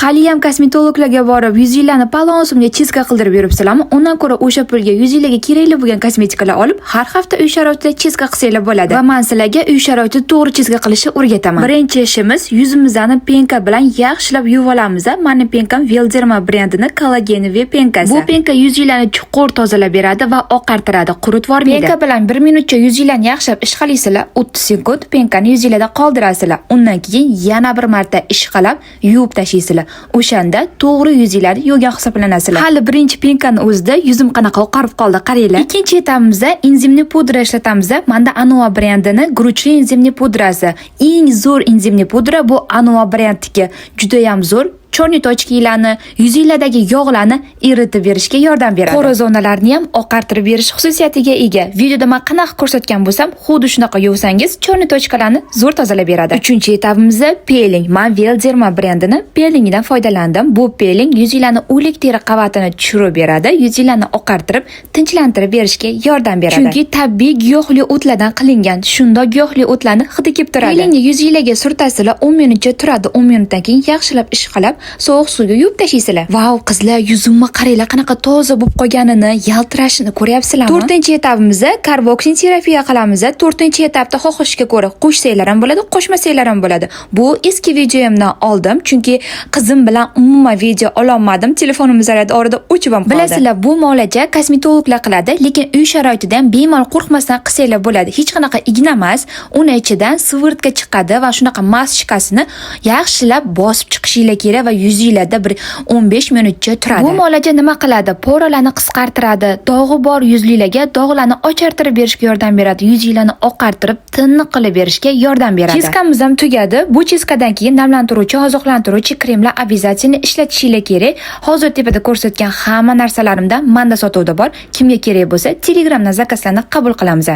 Haliyam kosmetologlarga borib, yuzinglarni palon so'mga chizka qildirib yuribsizlarmi? Undan ko'ra o'sha pulga yuzinglarga kerakli bo'lgan kosmetikalar olib, har hafta uy sharoitida chizka qilsanglar bo'ladi. Va men sizlarga uy sharoitida to'g'ri chizka qilishni o'rgataman. Birinchi ishimiz yuzimizni penka bilan yaxshilab yuvib olamiz. Meni penkam Velderma brendining kollagenli penkasi. Bu penka yuzinglarni chuqur tozalab beradi va oqartiradi, quritib yubormaydi. Penka bilan 1 minutcha yuzinglarni yaxshilab ishqalaysizlar, 30 sekund penkani yuzinglarda qoldirasizlar. Undan keyin yana bir marta ishqalab yuvib tashlaysizlar. O'shanda to'g'ri yuzinglarni yuvgan hisoblanasizlar. Hali birinchi penkani o'zida yuzim qanaqa oqarib qoldi, qaranglar. Ikkinchi etapimizda enzimli pudra ishlatamiz. Menda Anua brendining guruchli enzimli pudrasi. Eng zo'r enzimli pudra bu Anua brendniki. Juda ham zo'r. Chorni tochkalarni, yuzinglardagi yog'larni eritib berishga yordam beradi. Qora zonalarni ham oqartirib berish xususiyatiga ega. Videoda men qanaqa ko'rsatgan bo'lsam, xuddi shunaqa yuvsangiz, chorni tochkalarni zo'r tozalab beradi. Uchinchi etapimizda peeling. Men Velderma brendining peelingidan foydalandim. Bu peeling yuzinglarni o'lik teri qavatini tushirib beradi, yuzinglarni oqartirib, tinchlantirib berishga yordam beradi. Chunki tabiiy giyohli o'tlardan qilingan. Shunda giyohli o'tlarni hidi kelib turadi. Peelingni yuzinglarga surtasizlar, 10 minutcha turadi. 10 minutdan keyin yaxshilab ishqalab sovuq suvga yuvib tashlaysizlar. Vau, qizlar, yuzimni qaranglar, qanaqa toza bo'lib qolganini, yaltirashini ko'ryapsizlarmi? 4-etapimizda karboksин terapiya qilamiz. 4-etapda xohishga ko'ra qo'shsanglar ham bo'ladi, qo'shmasanglar ham bo'ladi. Bu eski videomdan oldim, chunki qizim bilan umuman video ololmadim. Telefonimiz orada o'chib ham qoldi. Bilasizlar, bu muolaja kosmetologlar qiladi, lekin uy sharoitida ham bemalol qo'rqmasdan qilsanglar bo'ladi. Hech qanaqa igna emas, uni ichidan svirtka chiqadi va shunaqa maschkasini yaxshilab bosib chiqishinglar kerak va yuzinglarda bir 15 minutcha turadi. Bu muolaja nima qiladi? Poralarni qisqartiradi, dog'i bor yuzlilarga dog'larni ochartirib berishga yordam beradi, yuzinglarni oqartirib, tiniq qilib berishga yordam beradi. Chizkamiz ham tugadi. Bu chizkadan keyin namlantiruvchi, oziqlantiruvchi kremlar обязательно ishlatishinglar kerak. Hozir tepada ko'rsatgan hamma narsalarimdan menda sotuvda bor. Kimga kerak bo'lsa, Telegramdan zakazlarni qabul qilamiz.